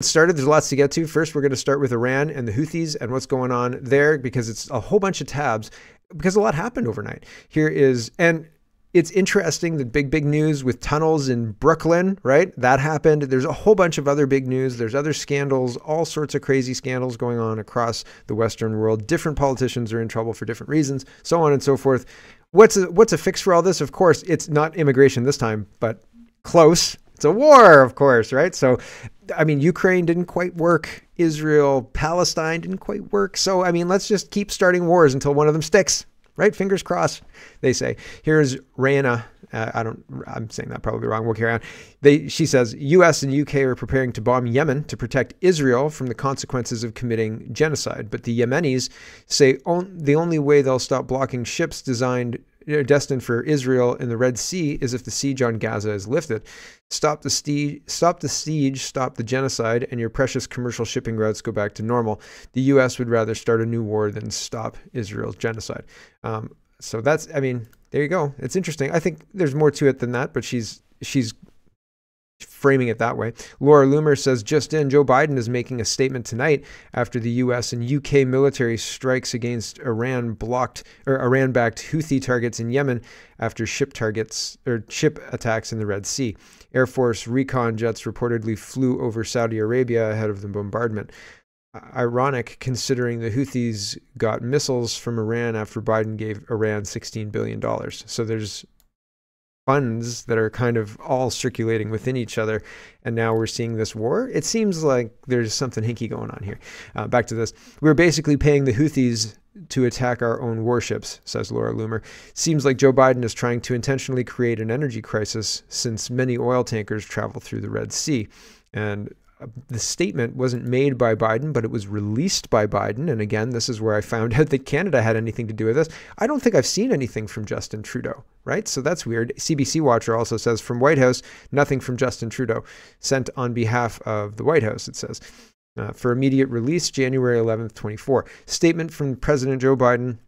Started. There's lots to get to. First, we're going to start with Iran and the Houthis and what's going on there, because it's a whole bunch of tabs, because a lot happened overnight. And it's interesting, the big news with tunnels in Brooklyn, right? That happened. There's a whole bunch of other big news. There's other scandals, all sorts of crazy scandals going on across the Western world. Different politicians are in trouble for different reasons, so on and so forth. What's a fix for all this? Of course, it's not immigration this time, but close. It's a war, of course, right? So, I mean, Ukraine didn't quite work. Israel, Palestine didn't quite work. So, I mean, let's just keep starting wars until one of them sticks, right? Fingers crossed, they say. Here's Raina. I'm saying that probably wrong. We'll carry on. She says, US and UK are preparing to bomb Yemen to protect Israel from the consequences of committing genocide. But the Yemenis say the only way they'll stop blocking ships destined for Israel in the Red Sea is if the siege on Gaza is lifted. Stop the siege, stop the genocide, and your precious commercial shipping routes go back to normal. The U.S. would rather start a new war than stop Israel's genocide. So that's, I mean, there you go. It's interesting. I think there's more to it than that, but she's framing it that way. Laura Loomer says, just in, Joe Biden is making a statement tonight after the U.S. and UK military strikes against Iran-backed Houthi targets in Yemen after ship attacks in the Red Sea. Air Force recon jets reportedly flew over Saudi Arabia ahead of the bombardment. Ironic, considering the Houthis got missiles from Iran after Biden gave Iran $16 billion. So there's funds that are kind of all circulating within each other, and now we're seeing this war. It seems like there's something hinky going on here. Back to this. We're basically paying the Houthis to attack our own warships, says Laura Loomer. Seems like Joe Biden is trying to intentionally create an energy crisis, since many oil tankers travel through the Red Sea. And the statement wasn't made by Biden, but it was released by Biden. And again, this is where I found out that Canada had anything to do with this. I don't think I've seen anything from Justin Trudeau, right? So that's weird. CBC Watcher also says, from White House, nothing from Justin Trudeau. Sent on behalf of the White House, it says. For immediate release, January 11th, 24. Statement from President Joe Biden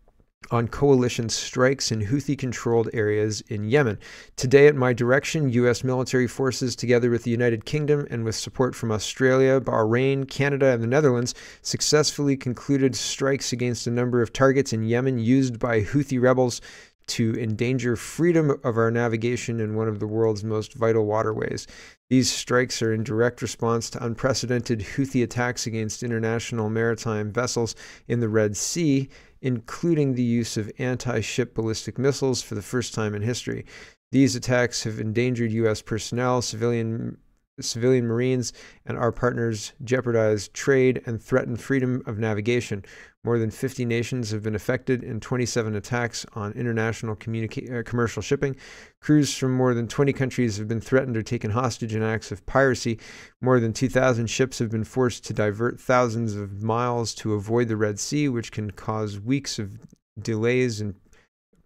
on coalition strikes in Houthi-controlled areas in Yemen. Today, at my direction, U.S. military forces, together with the United Kingdom and with support from Australia, Bahrain, Canada, and the Netherlands, successfully concluded strikes against a number of targets in Yemen used by Houthi rebels to endanger freedom of our navigation in one of the world's most vital waterways. These strikes are in direct response to unprecedented Houthi attacks against international maritime vessels in the Red Sea, including the use of anti-ship ballistic missiles for the first time in history. These attacks have endangered U.S. personnel, civilian Marines, and our partners, jeopardized trade and threatened freedom of navigation. More than 50 nations have been affected in 27 attacks on international commercial shipping. Crews from more than 20 countries have been threatened or taken hostage in acts of piracy. More than 2,000 ships have been forced to divert thousands of miles to avoid the Red Sea, which can cause weeks of delays in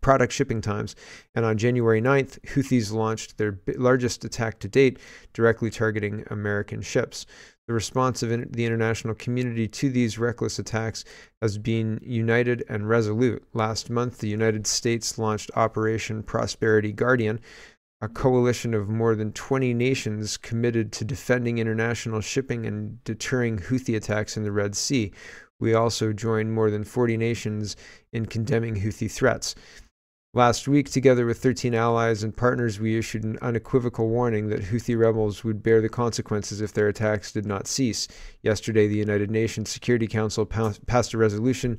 product shipping times. And on January 9th, Houthis launched their largest attack to date, directly targeting American ships. The response of the international community to these reckless attacks has been united and resolute. Last month, the United States launched Operation Prosperity Guardian, a coalition of more than 20 nations committed to defending international shipping and deterring Houthi attacks in the Red Sea. We also joined more than 40 nations in condemning Houthi threats. Last week, together with 13 allies and partners, we issued an unequivocal warning that Houthi rebels would bear the consequences if their attacks did not cease. Yesterday, the United Nations Security Council passed a resolution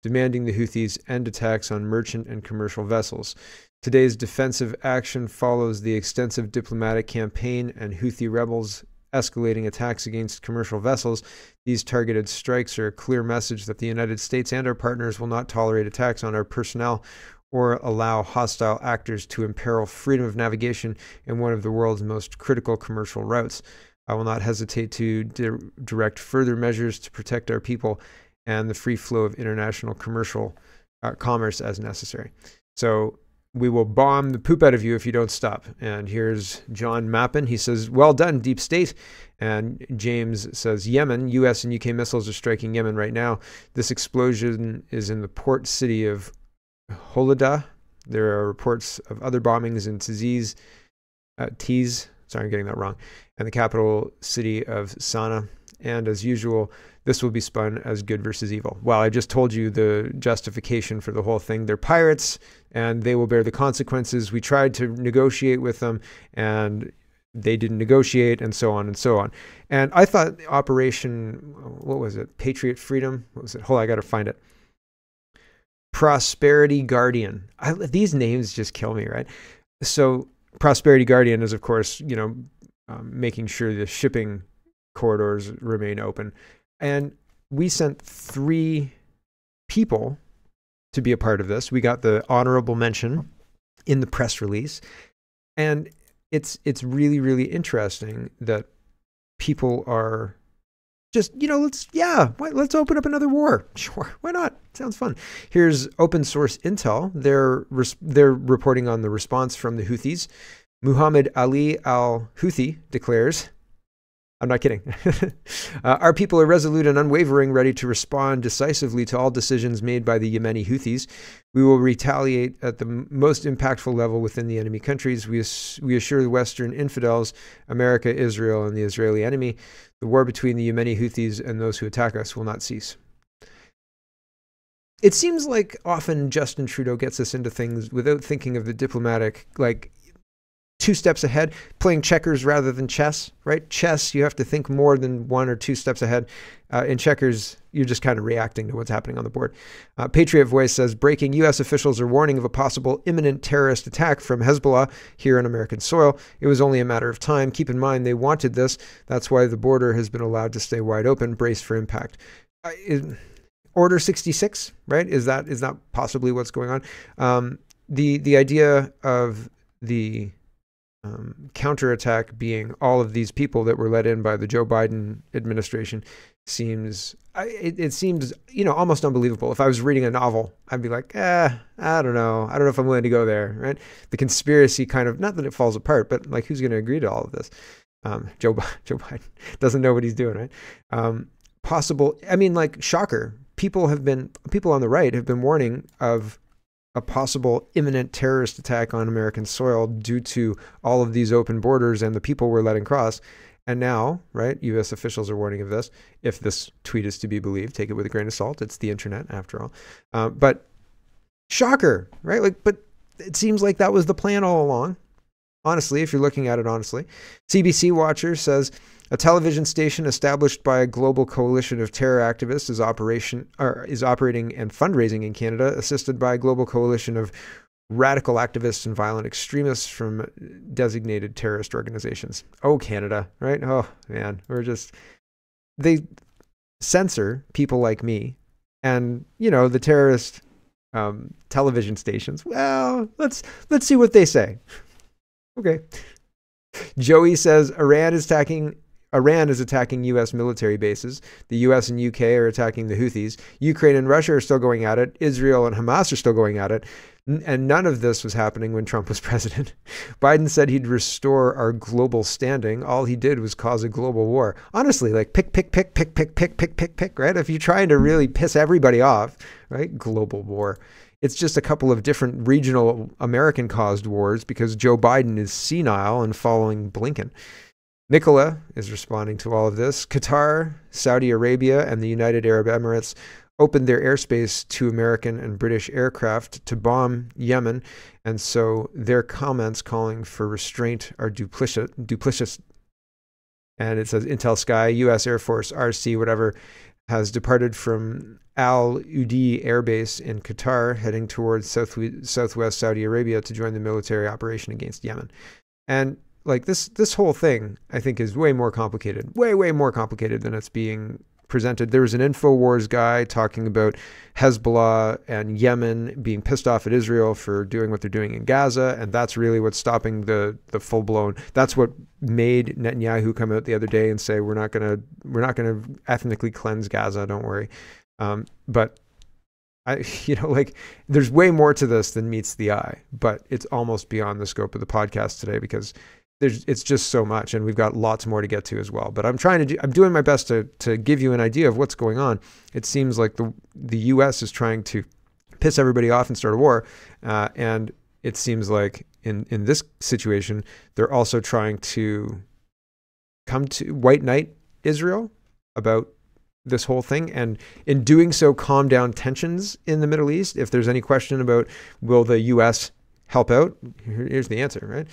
demanding the Houthis end attacks on merchant and commercial vessels. Today's defensive action follows the extensive diplomatic campaign and Houthi rebels escalating attacks against commercial vessels. These targeted strikes are a clear message that the United States and our partners will not tolerate attacks on our personnel or allow hostile actors to imperil freedom of navigation in one of the world's most critical commercial routes. I will not hesitate to direct further measures to protect our people and the free flow of international commercial commerce as necessary. So we will bomb the poop out of you if you don't stop. And here's John Mappin. He says, well done, Deep State. And James says, Yemen, US and UK missiles are striking Yemen right now. This explosion is in the port city of Holida. There are reports of other bombings in Tiz, sorry, I'm getting that wrong, and the capital city of Sana'a. and as usual, this will be spun as good versus evil. Well, I just told you the justification for the whole thing. They're pirates, and they will bear the consequences. We tried to negotiate with them, and they didn't negotiate, and so on and so on. And I thought Operation, what was it? Patriot Freedom? What was it? Hold on, I got to find it. Prosperity Guardian. These names just kill me, right? So Prosperity Guardian is, of course, making sure the shipping corridors remain open. And we sent 3 people to be a part of this. We got the honorable mention in the press release. And it's really, really interesting that people are just, let's open up another war. Sure, why not? Sounds fun. Here's open source intel. They're reporting on the response from the Houthis. Muhammad Ali al-Houthi declares, I'm not kidding. Our people are resolute and unwavering, ready to respond decisively to all decisions made by the Yemeni Houthis. We will retaliate at the most impactful level within the enemy countries. We assure the Western infidels, America, Israel, and the Israeli enemy, the war between the Yemeni Houthis and those who attack us will not cease. It seems like often Justin Trudeau gets us into things without thinking of the diplomatic, 2 steps ahead, playing checkers rather than chess, right? Chess, you have to think more than 1 or 2 steps ahead. In checkers, you're just kind of reacting to what's happening on the board. Patriot Voice says, breaking, U.S. officials are warning of a possible imminent terrorist attack from Hezbollah here on American soil. It was only a matter of time. Keep in mind, they wanted this. That's why the border has been allowed to stay wide open, braced for impact. Order 66, right? Is that possibly what's going on? The idea of the counterattack being all of these people that were let in by the Joe Biden administration seems almost unbelievable. If I was reading a novel, I'd be like, I don't know if I'm willing to go there, right? The conspiracy kind of, not that it falls apart, but who's going to agree to all of this? Joe Biden doesn't know what he's doing, right? Shocker. People on the right have been warning of a possible imminent terrorist attack on American soil due to all of these open borders and the people we're letting cross. And now, right, U.S. officials are warning of this. If this tweet is to be believed, take it with a grain of salt. It's the internet, after all. But shocker, right? But it seems like that was the plan all along. Honestly, if you're looking at it honestly. CBC Watcher says, a television station established by a global coalition of terror activists is operating and fundraising in Canada, assisted by a global coalition of radical activists and violent extremists from designated terrorist organizations. Oh, Canada, right? Oh, man, they censor people like me and, the terrorist television stations. Well, let's see what they say. Okay. Joey says Iran is attacking U.S. military bases. The U.S. and UK are attacking the Houthis. Ukraine and Russia are still going at it. Israel and Hamas are still going at it. And none of this was happening when Trump was president. Biden said he'd restore our global standing. All he did was cause a global war. Honestly, pick, right? If you're trying to really piss everybody off, right? Global war. It's just a couple of different regional American-caused wars because Joe Biden is senile and following Blinken. Nicola is responding to all of this. Qatar, Saudi Arabia, and the United Arab Emirates opened their airspace to American and British aircraft to bomb Yemen, and so their comments calling for restraint are duplicitous. And it says Intel Sky, U.S. Air Force, RC, whatever, has departed from Al Udeid Air Base in Qatar, heading towards southwest Saudi Arabia to join the military operation against Yemen. And this whole thing, I think, is way more complicated, way more complicated than it's being presented. There was an InfoWars guy talking about Hezbollah and Yemen being pissed off at Israel for doing what they're doing in Gaza, and that's really what's stopping the full-blown. That's what made Netanyahu come out the other day and say we're not gonna ethnically cleanse Gaza. Don't worry. But there's way more to this than meets the eye. But it's almost beyond the scope of the podcast today because it's just so much, and we've got lots more to get to as well. But I'm doing my best to give you an idea of what's going on. It seems like the U.S. is trying to piss everybody off and start a war, and it seems like in this situation they're also trying to come to white knight Israel about this whole thing, and in doing so, calm down tensions in the Middle East. If there's any question about will the U.S. help out, here's the answer,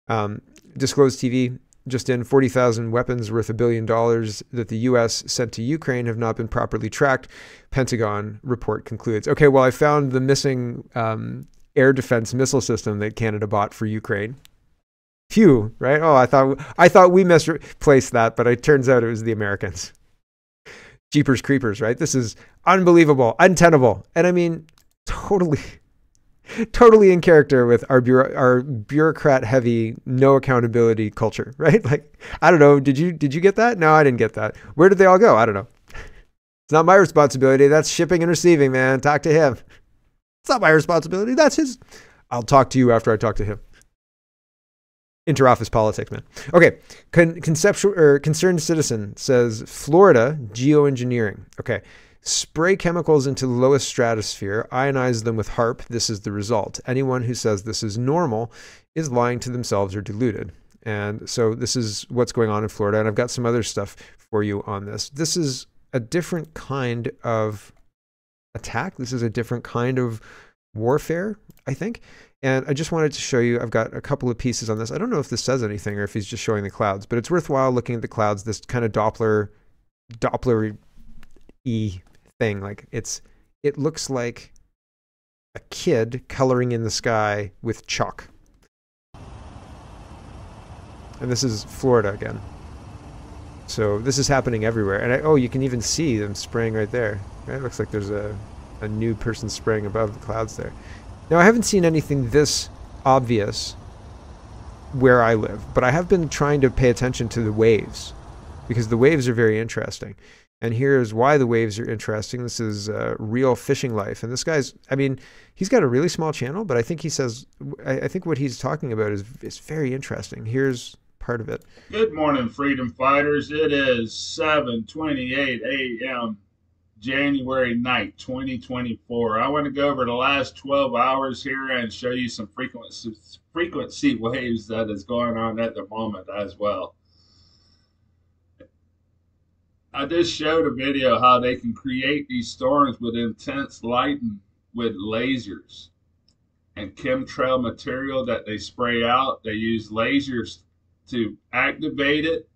right? Disclosed TV just in 40,000 weapons worth $1 billion that the U.S. sent to Ukraine have not been properly tracked. Pentagon report concludes. Okay, well, I found the missing air defense missile system that Canada bought for Ukraine. Phew, right? Oh, I thought we misplaced that, but it turns out it was the Americans. Jeepers creepers, right? This is unbelievable, untenable, and I mean, totally in character with our bureaucrat-heavy, no accountability culture, right? Like, I don't know. Did you get that? No, I didn't get that. Where did they all go? I don't know. It's not my responsibility. That's shipping and receiving, man. Talk to him. It's not my responsibility. That's his. I'll talk to you after I talk to him. Interoffice politics, man. Okay. Concerned citizen says Florida geoengineering. Okay. Spray chemicals into the lowest stratosphere, ionize them with HAARP. This is the result. Anyone who says this is normal is lying to themselves or deluded. And so this is what's going on in Florida. And I've got some other stuff for you on this. This is a different kind of attack. This is a different kind of warfare, I think. And I just wanted to show you, I've got a couple of pieces on this. I don't know if this says anything or if he's just showing the clouds, but it's worthwhile looking at the clouds, this kind of Doppler-y thing. Like it looks like a kid coloring in the sky with chalk. And this is Florida again. So this is happening everywhere. And you can even see them spraying right there. Right? It looks like there's a new person spraying above the clouds there. Now, I haven't seen anything this obvious where I live, but I have been trying to pay attention to the waves because the waves are very interesting. And here's why the waves are interesting. This is Real Fishing Life. And this guy's, I mean, he's got a really small channel, but I think he says, I think what he's talking about is very interesting. Here's part of it. Good morning, freedom fighters. It is 7:28 a.m. January 9th, 2024. I want to go over the last 12 hours here and show you some frequency waves that is going on at the moment as well. I just showed a video how they can create these storms with intense lighting with lasers and chemtrail material that they spray out. They use lasers to activate it.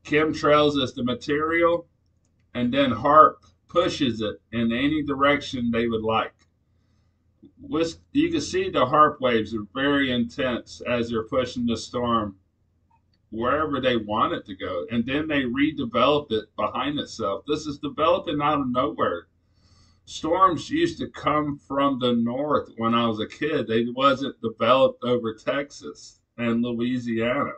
Chemtrails is the material, and then HAARP pushes it in any direction they would like. You can see the HAARP waves are very intense as they're pushing the storm wherever they want it to go, and then they redevelop it behind itself. This is developing out of nowhere. Storms used to come from the north when I was a kid. They wasn't developed over Texas and Louisiana.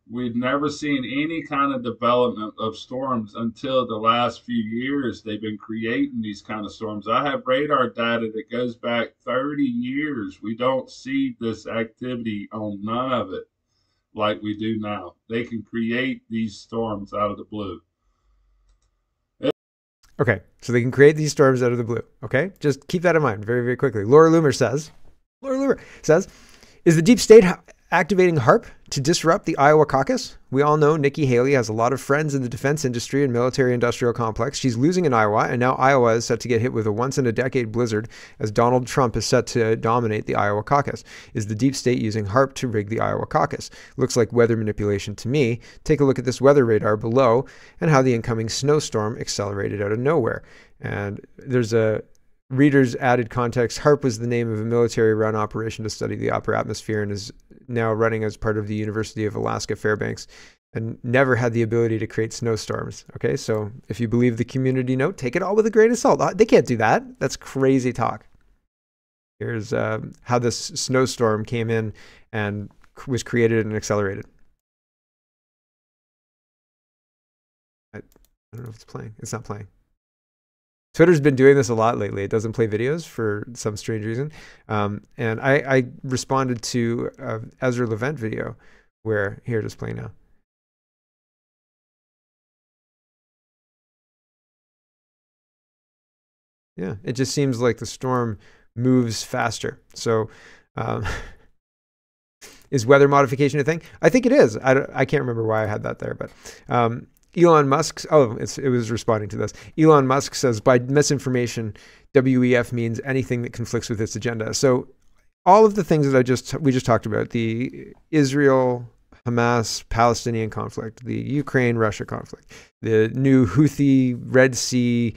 We've never seen any kind of development of storms until the last few years. They've been creating these kind of storms. I have radar data that goes back 30 years. We don't see this activity on none of it like we do now. They can create these storms out of the blue. Okay, so they can create these storms out of the blue. Okay, just keep that in mind very, very quickly. Laura Loomer says, is the deep state activating HAARP to disrupt the Iowa caucus? We all know Nikki Haley has a lot of friends in the defense industry and military-industrial complex. She's losing in Iowa, and now Iowa is set to get hit with a once-in-a-decade blizzard as Donald Trump is set to dominate the Iowa caucus. Is the deep state using HAARP to rig the Iowa caucus? Looks like weather manipulation to me. Take a look at this weather radar below and how the incoming snowstorm accelerated out of nowhere. And there's a reader's added context. HAARP was the name of a military-run operation to study the upper atmosphere and is now running as part of the University of Alaska Fairbanks and never had the ability to create snowstorms. Okay, so if you believe the community note, take it all with a grain of salt. They can't do that. That's crazy talk. Here's how this snowstorm came in and was created and accelerated. I don't know if it's playing. It's not playing. Twitter's been doing this a lot lately. It doesn't play videos for some strange reason. And I responded to Ezra Levent video where, here it is playing now. Yeah, it just seems like the storm moves faster. So is weather modification a thing? I think it is. I can't remember why I had that there, but Elon Musk, it was responding to this. Elon Musk says, by misinformation, WEF means anything that conflicts with its agenda. So all of the things that we just talked about, the Israel, Hamas, Palestinian conflict, the Ukraine-Russia conflict, the new Houthi, Red Sea,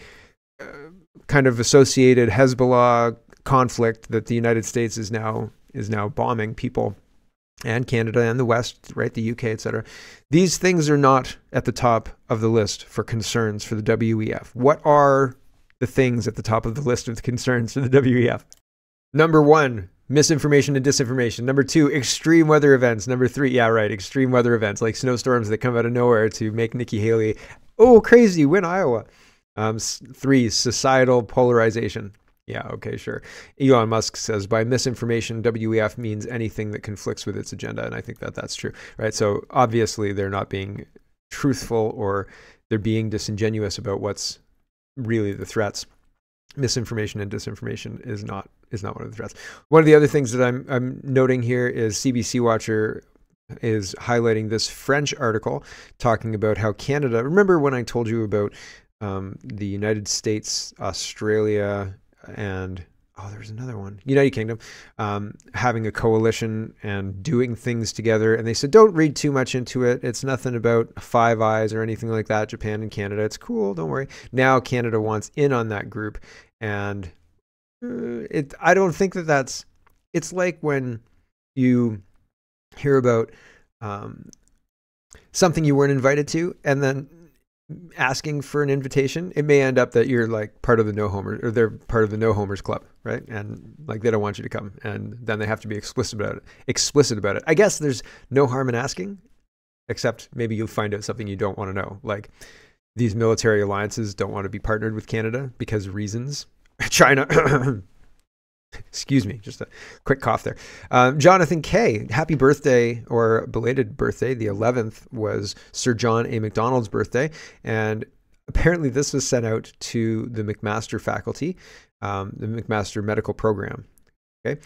kind of associated Hezbollah conflict that the United States is now bombing people, and Canada and the West, right, the UK, etc. These things are not at the top of the list for concerns for the WEF. What are the things at the top of the list of the concerns for the WEF? Number 1, misinformation and disinformation. Number 2, extreme weather events. Number 3, extreme weather events like snowstorms that come out of nowhere to make Nikki Haley, crazy, win Iowa. 3, societal polarization. Yeah, okay, sure. Elon Musk says, by misinformation, WEF means anything that conflicts with its agenda. And I think that that's true, right? So obviously they're not being truthful, or they're being disingenuous about what's really the threats. Misinformation and disinformation is not one of the threats. One of the other things that I'm noting here is CBC Watcher is highlighting this French article talking about how Canada, remember when I told you about the United States, Australia, and there's another one, United Kingdom, having a coalition and doing things together. And they said, don't read too much into it. It's nothing about Five Eyes or anything like that. Japan and Canada, it's cool. Don't worry. Now Canada wants in on that group. And I don't think that's, it's like when you hear about something you weren't invited to, and then asking for an invitation, it may end up that you're like part of the no homers, or they're part of the no homers club, right? And like they don't want you to come, and then they have to be explicit about it. I guess there's no harm in asking, except maybe you'll find out something you don't want to know. Like these military alliances don't want to be partnered with Canada because reasons. China. Excuse me, just a quick cough there. Jonathan K, happy birthday, or belated birthday. The 11th was Sir John A. Macdonald's birthday. And apparently this was sent out to the McMaster faculty, the McMaster medical program. Okay.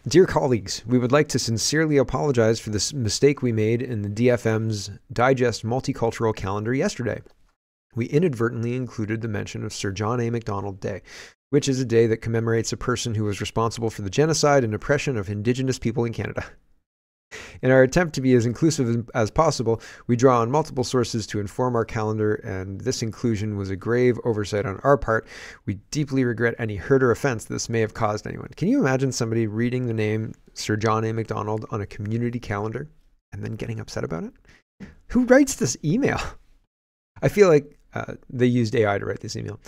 Dear colleagues, we would like to sincerely apologize for this mistake we made in the DFM's Digest Multicultural calendar yesterday. We inadvertently included the mention of Sir John A. Macdonald Day, which is a day that commemorates a person who was responsible for the genocide and oppression of Indigenous people in Canada. In our attempt to be as inclusive as possible, we draw on multiple sources to inform our calendar, and this inclusion was a grave oversight on our part. We deeply regret any hurt or offense this may have caused anyone. Can you imagine somebody reading the name Sir John A. Macdonald on a community calendar and then getting upset about it? Who writes this email? I feel like they used AI to write this email.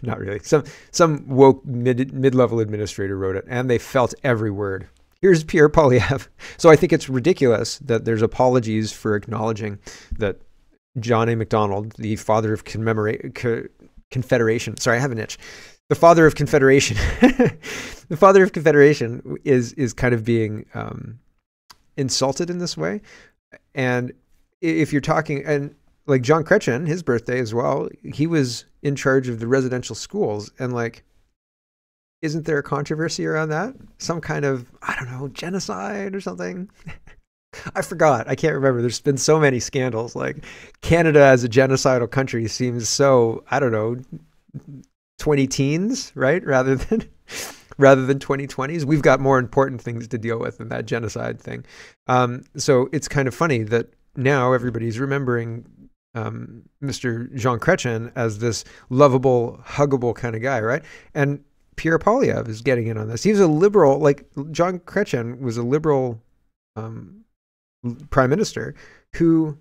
Not really. Some woke mid-level administrator wrote it, and they felt every word. Here's Pierre Poilievre. So I think it's ridiculous that there's apologies for acknowledging that John A. Macdonald, the father of Confederation. Sorry, I have an itch. The father of Confederation. The father of Confederation is kind of being insulted in this way. And if you're talking, and like John Chrétien, his birthday as well, he was in charge of the residential schools. And like, isn't there a controversy around that? Some kind of, I don't know, genocide or something? I forgot. I can't remember. There's been so many scandals. Like Canada as a genocidal country seems so, I don't know, 20-teens, right? Rather than 2020s. We've got more important things to deal with than that genocide thing. So it's kind of funny that now everybody's remembering Mr. Jean Chrétien as this lovable, huggable kind of guy, right? And Pierre Poilievre is getting in on this. He was a liberal, like Jean Chrétien was a liberal prime minister who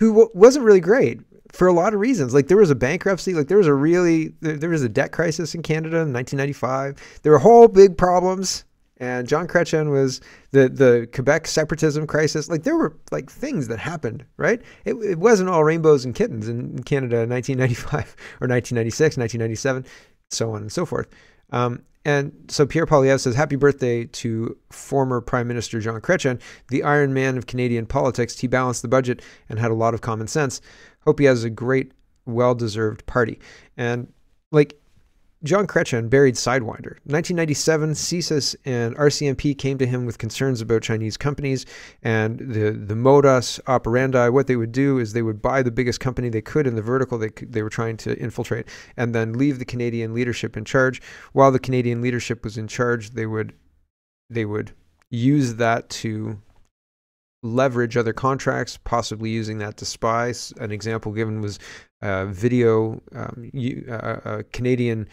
wasn't really great for a lot of reasons. Like there was a bankruptcy, like there was a debt crisis in Canada in 1995. There were whole big problems. And John Chrétien was the Quebec separatism crisis. Like there were like things that happened, right? It wasn't all rainbows and kittens in Canada in 1995 or 1996, 1997, so on and so forth. And so Pierre Poilievre says, happy birthday to former Prime Minister Jean Chrétien, the Iron Man of Canadian politics. He balanced the budget and had a lot of common sense. Hope he has a great, well-deserved party. And like, John Chrétien buried Sidewinder. 1997, CSIS and RCMP came to him with concerns about Chinese companies and the modus operandi. What they would do is they would buy the biggest company they could in the vertical they were trying to infiltrate, and then leave the Canadian leadership in charge. While the Canadian leadership was in charge, they would use that to leverage other contracts, possibly using that to spy. An example given was Canadian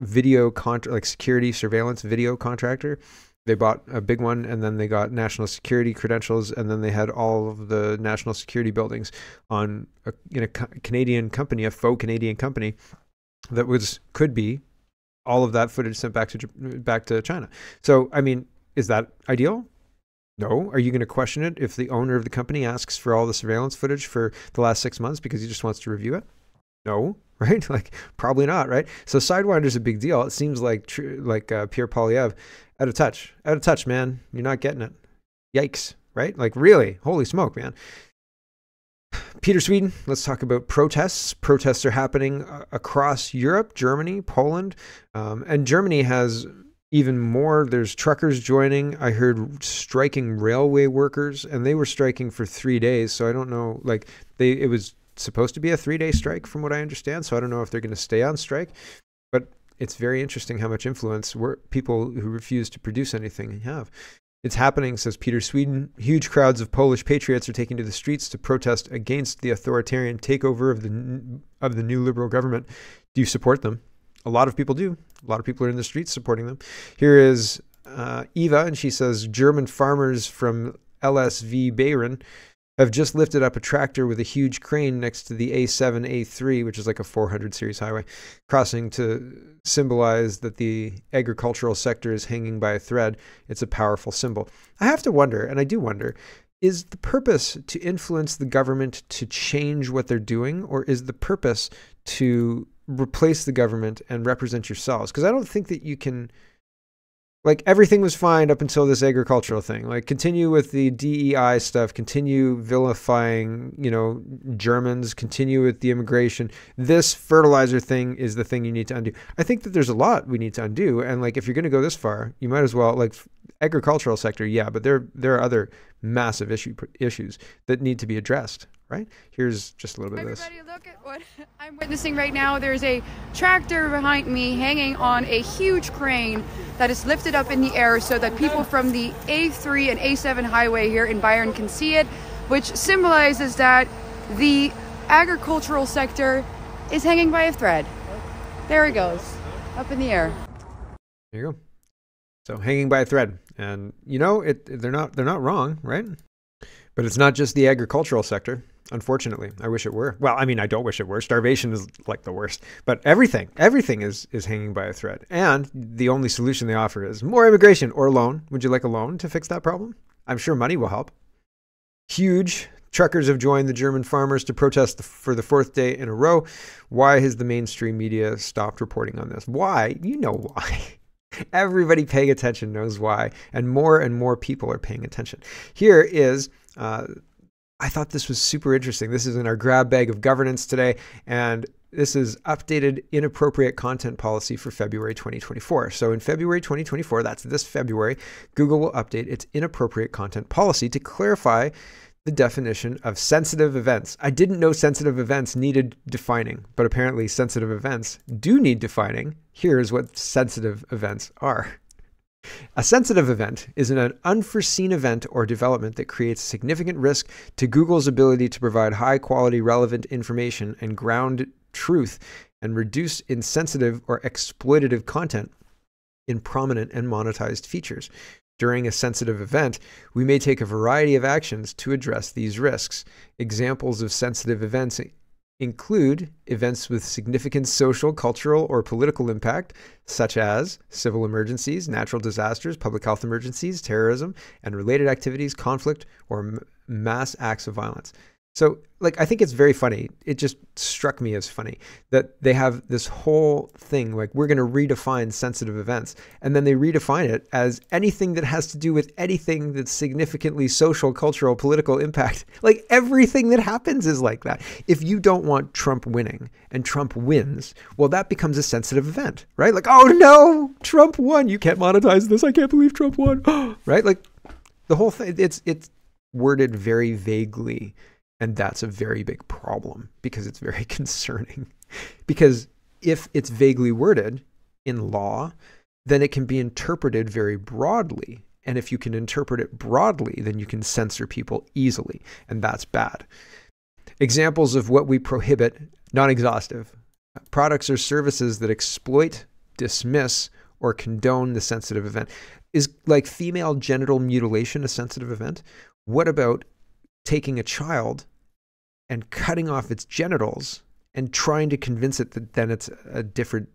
video like security surveillance video contractor. They bought a big one, and then they got national security credentials, and then they had all of the national security buildings in a Canadian company, a faux Canadian company that could be all of that footage sent back to China. So, I mean, is that ideal? No. Are you going to question it if the owner of the company asks for all the surveillance footage for the last 6 months because he just wants to review it? No, right? Like, probably not, right? So Sidewinder's a big deal. It seems like Pierre Poilievre, out of touch, man. You're not getting it. Yikes, right? Like, really? Holy smoke, man. Peter Sweden, let's talk about protests. Protests are happening across Europe, Germany, Poland, and Germany has even more. There's truckers joining. I heard striking railway workers, and they were striking for 3 days. So I don't know, like it was supposed to be a 3-day strike from what I understand. So I don't know if they're going to stay on strike, but it's very interesting how much influence people who refuse to produce anything have. It's happening, says Peter Sweden. Huge crowds of Polish patriots are taking to the streets to protest against the authoritarian takeover of the new Liberal government. Do you support them? A lot of people do. A lot of people are in the streets supporting them. Here is Eva, and she says, German farmers from LSV Bayern have just lifted up a tractor with a huge crane next to the A7, A3, which is like a 400 series highway, crossing to symbolize that the agricultural sector is hanging by a thread. It's a powerful symbol. I have to wonder, and I do wonder, is the purpose to influence the government to change what they're doing, or is the purpose to replace the government and represent yourselves? Because I don't think that you can, like, everything was fine up until this agricultural thing. Like, continue with the DEI stuff, continue vilifying, Germans, continue with the immigration. This fertilizer thing is the thing you need to undo. I think that there's a lot we need to undo. And like, if you're going to go this far, you might as well, like, agricultural sector, yeah, but there are other massive issues that need to be addressed. Right? Here's just a little bit of this. Everybody, look at what I'm witnessing right now. There's a tractor behind me hanging on a huge crane that is lifted up in the air so that people from the A3 and A7 highway here in Bayern can see it, which symbolizes that the agricultural sector is hanging by a thread. There it goes, up in the air. There you go. So hanging by a thread, and they're not wrong, right? But it's not just the agricultural sector. Unfortunately, I wish it were. Well, I mean, I don't wish it were. Starvation is like the worst. But everything is hanging by a thread. And the only solution they offer is more immigration or a loan. Would you like a loan to fix that problem? I'm sure money will help. Huge. Truckers have joined the German farmers to protest for the 4th day in a row. Why has the mainstream media stopped reporting on this? Why? You know why. Everybody paying attention knows why. And more people are paying attention. Here is... I thought this was super interesting. This is in our grab bag of governance today, and this is updated inappropriate content policy for February 2024. So in February 2024, that's this February, Google will update its inappropriate content policy to clarify the definition of sensitive events. I didn't know sensitive events needed defining, but apparently sensitive events do need defining. Here's what sensitive events are. A sensitive event is an unforeseen event or development that creates significant risk to Google's ability to provide high-quality, relevant information and ground truth and reduce insensitive or exploitative content in prominent and monetized features. During a sensitive event, we may take a variety of actions to address these risks. Examples of sensitive events include events with significant social, cultural, or political impact, such as civil emergencies, natural disasters, public health emergencies, terrorism, and related activities, conflict, or mass acts of violence. So like, I think it's very funny. It just struck me as funny that they have this whole thing, like we're going to redefine sensitive events. And then they redefine it as anything that has to do with anything that's significantly social, cultural, political impact. Like everything that happens is like that. If you don't want Trump winning and Trump wins, well, that becomes a sensitive event, right? Like, oh no, Trump won. You can't monetize this. I can't believe Trump won. Right? Like the whole thing, it's worded very vaguely. And that's a very big problem because it's very concerning. Because if it's vaguely worded in law, then it can be interpreted very broadly. And if you can interpret it broadly, then you can censor people easily. And that's bad. Examples of what we prohibit, not exhaustive. Products or services that exploit, dismiss, or condone the sensitive event. Is like female genital mutilation a sensitive event? What about taking a child and cutting off its genitals and trying to convince it that then it's a different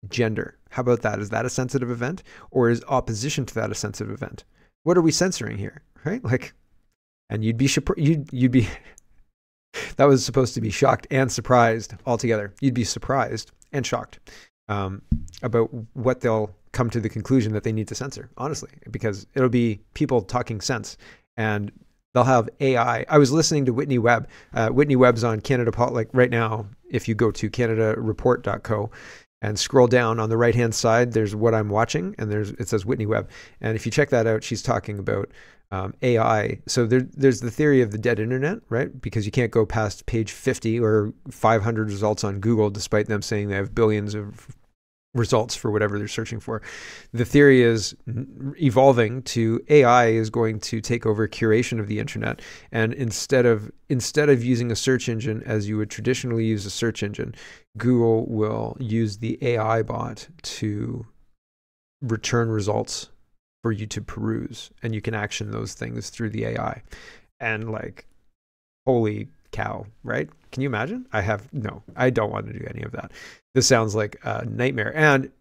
gender? How about that? Is that a sensitive event, or is opposition to that a sensitive event? What are we censoring here, right? Like, and you'd be that was supposed to be shocked and surprised altogether. You'd be surprised and shocked about what they'll come to the conclusion that they need to censor, honestly, because it'll be people talking sense. And they'll have AI. I was listening to Whitney Webb. Whitney Webb's on Canada like right now. If you go to CanadaReport.co and scroll down on the right-hand side, there's what I'm watching, and it says Whitney Webb. And if you check that out, she's talking about AI. So there's the theory of the dead internet, right? Because you can't go past page 50 or 500 results on Google, despite them saying they have billions of results for whatever they're searching for. The theory is evolving to AI is going to take over curation of the internet, and instead of using a search engine as you would traditionally use a search engine, Google will use the AI bot to return results for you to peruse, and you can action those things through the AI. And like, holy cow, right? Can you imagine? I don't want to do any of that. This sounds like a nightmare. And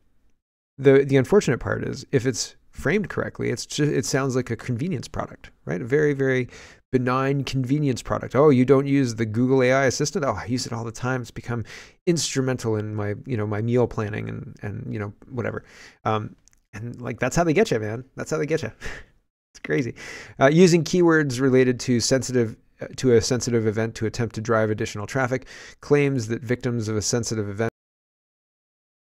the unfortunate part is, if it's framed correctly, it sounds like a convenience product, right? A very, very benign convenience product. Oh, you don't use the Google AI assistant? Oh, I use it all the time. It's become instrumental in my meal planning and whatever. And like, that's how they get you, man. That's how they get you. It's crazy. Using keywords related to a sensitive event to attempt to drive additional traffic. Claims that victims of a sensitive event.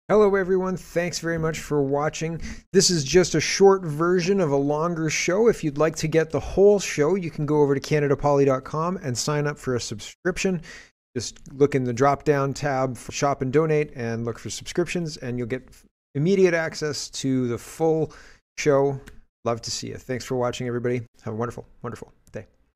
Hello everyone, thanks very much for watching. This is just a short version of a longer show. If you'd like to get the whole show, you can go over to CanadaPoly.com and sign up for a subscription. Just look in the drop-down tab for Shop and Donate and look for subscriptions, and you'll get immediate access to the full show. Love to see you. Thanks for watching, everybody. Have a wonderful, wonderful